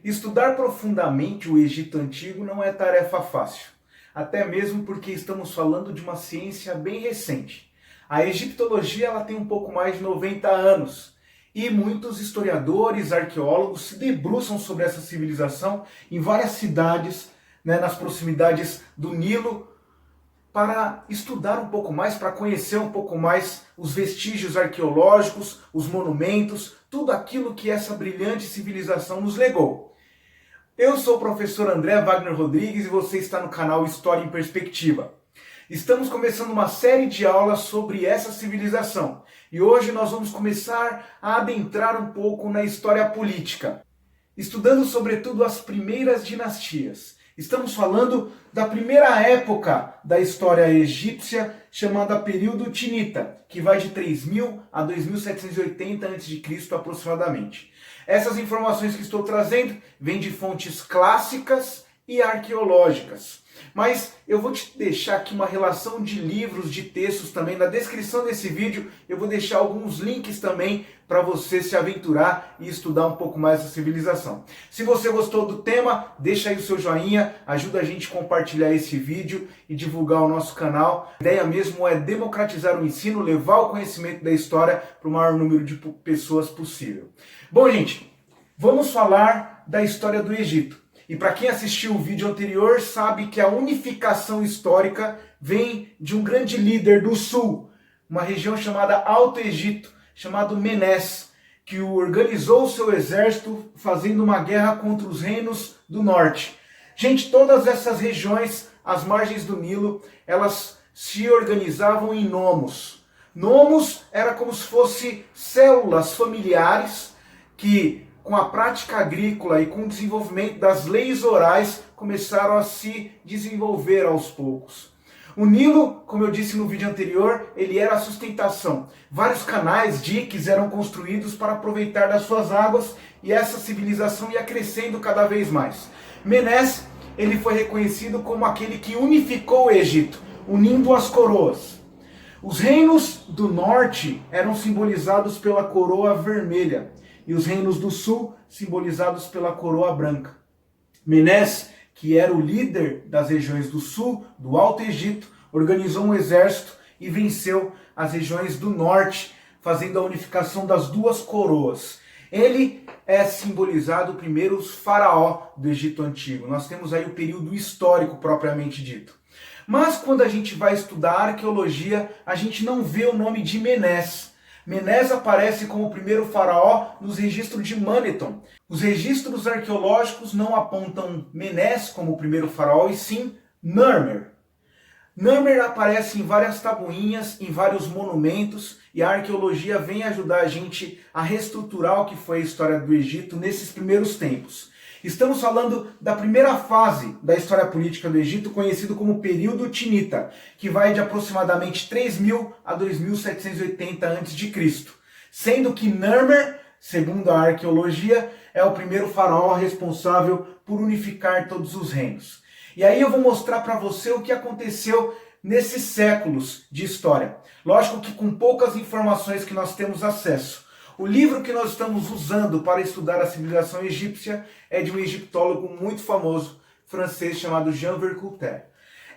Estudar profundamente o Egito Antigo não é tarefa fácil, até mesmo porque estamos falando de uma ciência bem recente. A egiptologia ela tem um pouco mais de 90 anos e muitos historiadores, arqueólogos se debruçam sobre essa civilização em várias cidades, nas proximidades do Nilo, para estudar um pouco mais, para conhecer um pouco mais os vestígios arqueológicos, os monumentos, tudo aquilo que essa brilhante civilização nos legou. Eu sou o professor André Wagner Rodrigues e você está no canal História em Perspectiva. Estamos começando uma série de aulas sobre essa civilização e hoje nós vamos começar a adentrar um pouco na história política, estudando sobretudo as primeiras dinastias. Estamos falando da primeira época da história egípcia, chamada período Tinita, que vai de 3000 a 2780 a.C. aproximadamente. Essas informações que estou trazendo vêm de fontes clássicas e arqueológicas. Mas eu vou te deixar aqui uma relação de livros, de textos também. Na descrição desse vídeo eu vou deixar alguns links também para você se aventurar e estudar um pouco mais essa civilização. Se você gostou do tema, deixa aí o seu joinha, ajuda a gente a compartilhar esse vídeo e divulgar o nosso canal. A ideia mesmo é democratizar o ensino, levar o conhecimento da história para o maior número de pessoas possível. Bom, gente, vamos falar da história do Egito. E para quem assistiu o vídeo anterior, sabe que a unificação histórica vem de um grande líder do sul, uma região chamada Alto Egito, chamado Menés, que organizou o seu exército fazendo uma guerra contra os reinos do norte. Gente, todas essas regiões, às margens do Nilo, elas se organizavam em nomos. Nomos era como se fossem células familiares que, com a prática agrícola e com o desenvolvimento das leis orais, começaram a se desenvolver aos poucos. O Nilo, como eu disse no vídeo anterior, ele era a sustentação. Vários canais, diques, eram construídos para aproveitar das suas águas e essa civilização ia crescendo cada vez mais. Menés, ele foi reconhecido como aquele que unificou o Egito, unindo as coroas. Os reinos do norte eram simbolizados pela coroa vermelha e os reinos do sul simbolizados pela coroa branca. Menés, que era o líder das regiões do sul, do Alto Egito, organizou um exército e venceu as regiões do norte, fazendo a unificação das duas coroas. Ele é simbolizado primeiro os faraó do Egito Antigo. Nós temos aí o período histórico propriamente dito. Mas quando a gente vai estudar arqueologia, a gente não vê o nome de Menés. Menés aparece como o primeiro faraó nos registros de Manetho. Os registros arqueológicos não apontam Menés como o primeiro faraó, e sim Narmer. Narmer aparece em várias tabuinhas, em vários monumentos, e a arqueologia vem ajudar a gente a reestruturar o que foi a história do Egito nesses primeiros tempos. Estamos falando da primeira fase da história política do Egito, conhecido como período Tinita, que vai de aproximadamente 3000 a 2780 a.C., sendo que Narmer, segundo a arqueologia, é o primeiro faraó responsável por unificar todos os reinos. E aí eu vou mostrar para você o que aconteceu nesses séculos de história. Lógico que com poucas informações que nós temos acesso. O livro que nós estamos usando para estudar a civilização egípcia é de um egiptólogo muito famoso, francês, chamado Jean Vercoutret.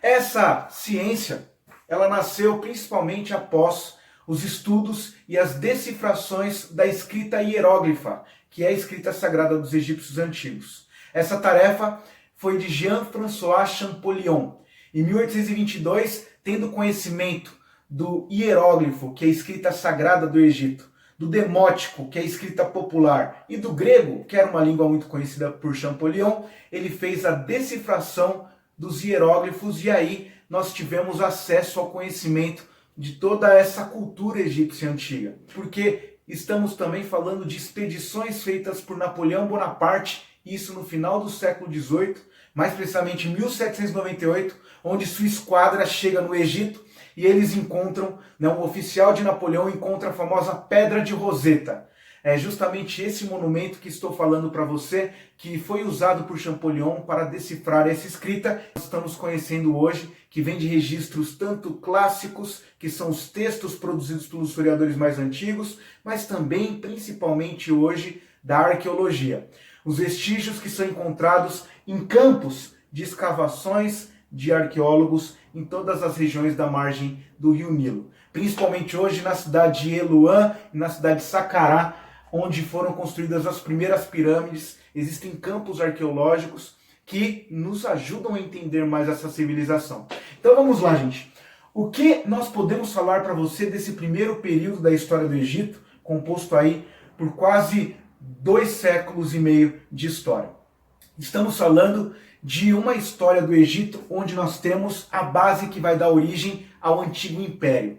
Essa ciência, ela nasceu principalmente após os estudos e as decifrações da escrita hieróglifa, que é a escrita sagrada dos egípcios antigos. Essa tarefa foi de Jean-François Champollion. Em 1822, tendo conhecimento do hieróglifo, que é a escrita sagrada do Egito, do demótico, que é a escrita popular, e do grego, que era uma língua muito conhecida por Champollion, ele fez a decifração dos hieróglifos e aí nós tivemos acesso ao conhecimento de toda essa cultura egípcia antiga. Porque estamos também falando de expedições feitas por Napoleão Bonaparte, isso no final do século XVIII, mais precisamente em 1798, onde sua esquadra chega no Egito e eles encontram, um oficial de Napoleão encontra a famosa Pedra de Roseta. É justamente esse monumento que estou falando para você, que foi usado por Champollion para decifrar essa escrita. Nós estamos conhecendo hoje, que vem de registros tanto clássicos, que são os textos produzidos pelos historiadores mais antigos, mas também, principalmente hoje, da arqueologia. Os vestígios que são encontrados em campos de escavações de arqueólogos em todas as regiões da margem do Rio Nilo. Principalmente hoje na cidade de Eluã e na cidade de Saqqarah, onde foram construídas as primeiras pirâmides. Existem campos arqueológicos que nos ajudam a entender mais essa civilização. Então vamos lá, gente. O que nós podemos falar para você desse primeiro período da história do Egito, composto aí por quase 2 séculos e meio de história? Estamos falando de uma história do Egito onde nós temos a base que vai dar origem ao Antigo Império,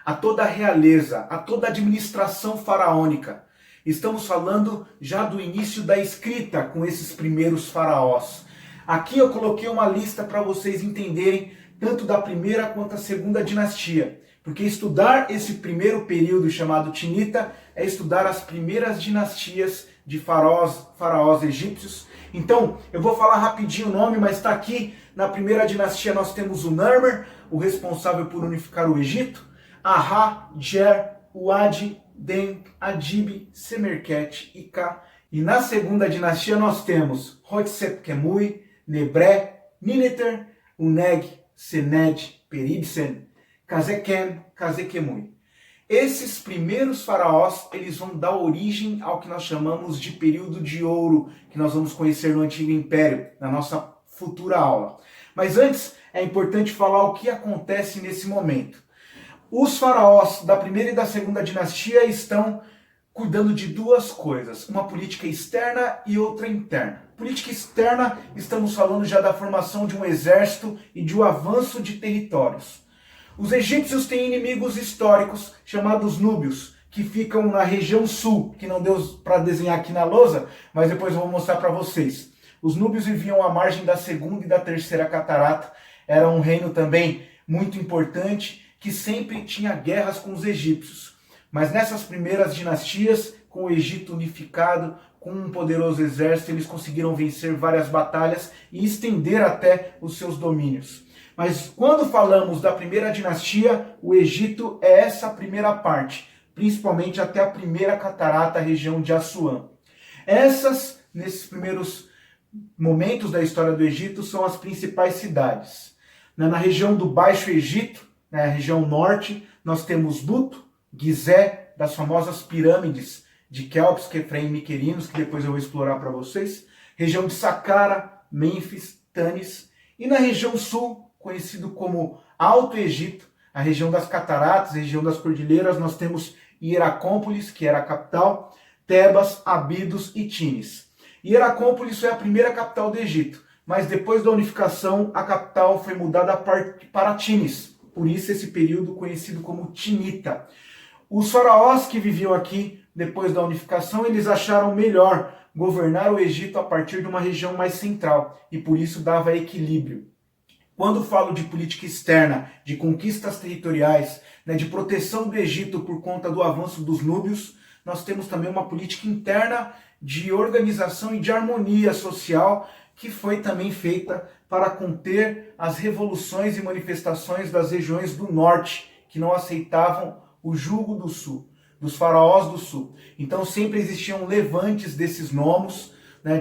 a toda a realeza, a toda a administração faraônica. Estamos falando já do início da escrita com esses primeiros faraós. Aqui eu coloquei uma lista para vocês entenderem tanto da primeira quanto da segunda dinastia, porque estudar esse primeiro período chamado Tinita é estudar as primeiras dinastias de faraós egípcios. Então, eu vou falar rapidinho o nome, mas está aqui. Na primeira dinastia nós temos o Narmer, o responsável por unificar o Egito, Aha, Jer, Uadi, Den, Adib, Semerkhet e Ka. E na segunda dinastia nós temos Hotsepkemui, Nebré, Nineter, Uneg, Sened, Peribsen, Kazekem, Kazekemui. Esses primeiros faraós, eles vão dar origem ao que nós chamamos de período de ouro, que nós vamos conhecer no Antigo Império, na nossa futura aula. Mas antes, é importante falar o que acontece nesse momento. Os faraós da primeira e da segunda dinastia estão cuidando de 2 coisas, uma política externa e outra interna. Política externa, estamos falando já da formação de um exército e de um avanço de territórios. Os egípcios têm inimigos históricos chamados núbios, que ficam na região sul, que não deu para desenhar aqui na lousa, mas depois eu vou mostrar para vocês. Os núbios viviam à margem da segunda e da terceira catarata, era um reino também muito importante, que sempre tinha guerras com os egípcios. Mas nessas primeiras dinastias, com o Egito unificado, com um poderoso exército, eles conseguiram vencer várias batalhas e estender até os seus domínios. Mas quando falamos da primeira dinastia, o Egito é essa primeira parte, principalmente até a primeira catarata, a região de Assuã. Essas, nesses primeiros momentos da história do Egito, são as principais cidades. Na região do Baixo Egito, na região norte, nós temos Buto, Gizé, das famosas pirâmides de Quéops, Quefrem e Miquerinos, que depois eu vou explorar para vocês. Região de Saqqara, Mênfis, Tanis. E na região sul, conhecido como Alto Egito, a região das cataratas, a região das cordilheiras, nós temos Hieracómpolis, que era a capital, Tebas, Abidos e Tinis. Hieracómpolis foi a primeira capital do Egito, mas depois da unificação, a capital foi mudada para Tinis. Por isso esse período conhecido como Tinita. Os faraós que viviam aqui depois da unificação, eles acharam melhor governar o Egito a partir de uma região mais central, e por isso dava equilíbrio. Quando falo de política externa, de conquistas territoriais, de proteção do Egito por conta do avanço dos núbios, nós temos também uma política interna de organização e de harmonia social, que foi também feita para conter as revoluções e manifestações das regiões do norte, que não aceitavam o jugo do sul, dos faraós do sul. Então sempre existiam levantes desses nomos,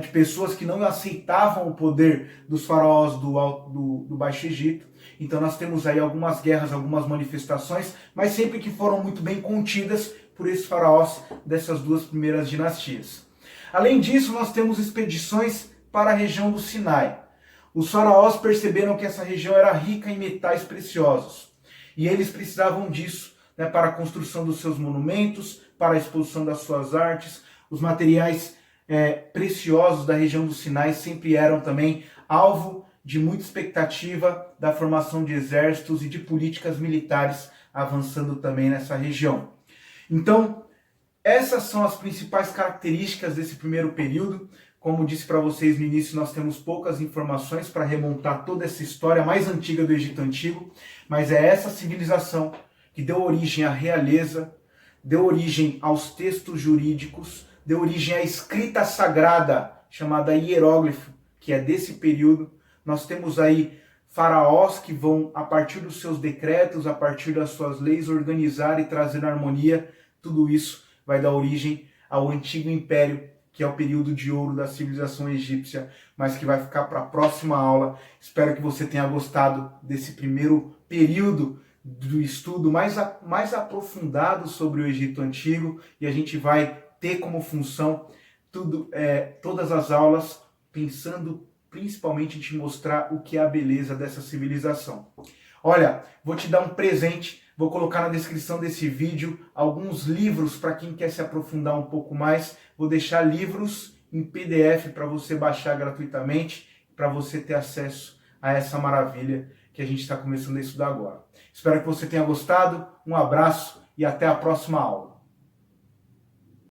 de pessoas que não aceitavam o poder dos faraós do Baixo Egito. Então nós temos aí algumas guerras, algumas manifestações, mas sempre que foram muito bem contidas por esses faraós dessas 2 primeiras dinastias. Além disso, nós temos expedições para a região do Sinai. Os faraós perceberam que essa região era rica em metais preciosos, e eles precisavam disso para a construção dos seus monumentos, para a exposição das suas artes. Os materiais preciosos da região do Sinai sempre eram também alvo de muita expectativa da formação de exércitos e de políticas militares avançando também nessa região. Então, essas são as principais características desse primeiro período. Como disse para vocês no início, nós temos poucas informações para remontar toda essa história mais antiga do Egito Antigo, mas é essa civilização que deu origem à realeza, deu origem aos textos jurídicos, deu origem à escrita sagrada, chamada hieróglifo, que é desse período. Nós temos aí faraós que vão, a partir dos seus decretos, a partir das suas leis, organizar e trazer harmonia. Tudo isso vai dar origem ao Antigo Império, que é o período de ouro da civilização egípcia, mas que vai ficar para a próxima aula. Espero que você tenha gostado desse primeiro período do estudo mais aprofundado sobre o Egito Antigo, e a gente vai ter como função todas as aulas pensando principalmente em te mostrar o que é a beleza dessa civilização. Olha, vou te dar um presente, vou colocar na descrição desse vídeo alguns livros para quem quer se aprofundar um pouco mais. Vou deixar livros em PDF para você baixar gratuitamente, para você ter acesso a essa maravilha que a gente está começando a estudar agora. Espero que você tenha gostado, um abraço e até a próxima aula.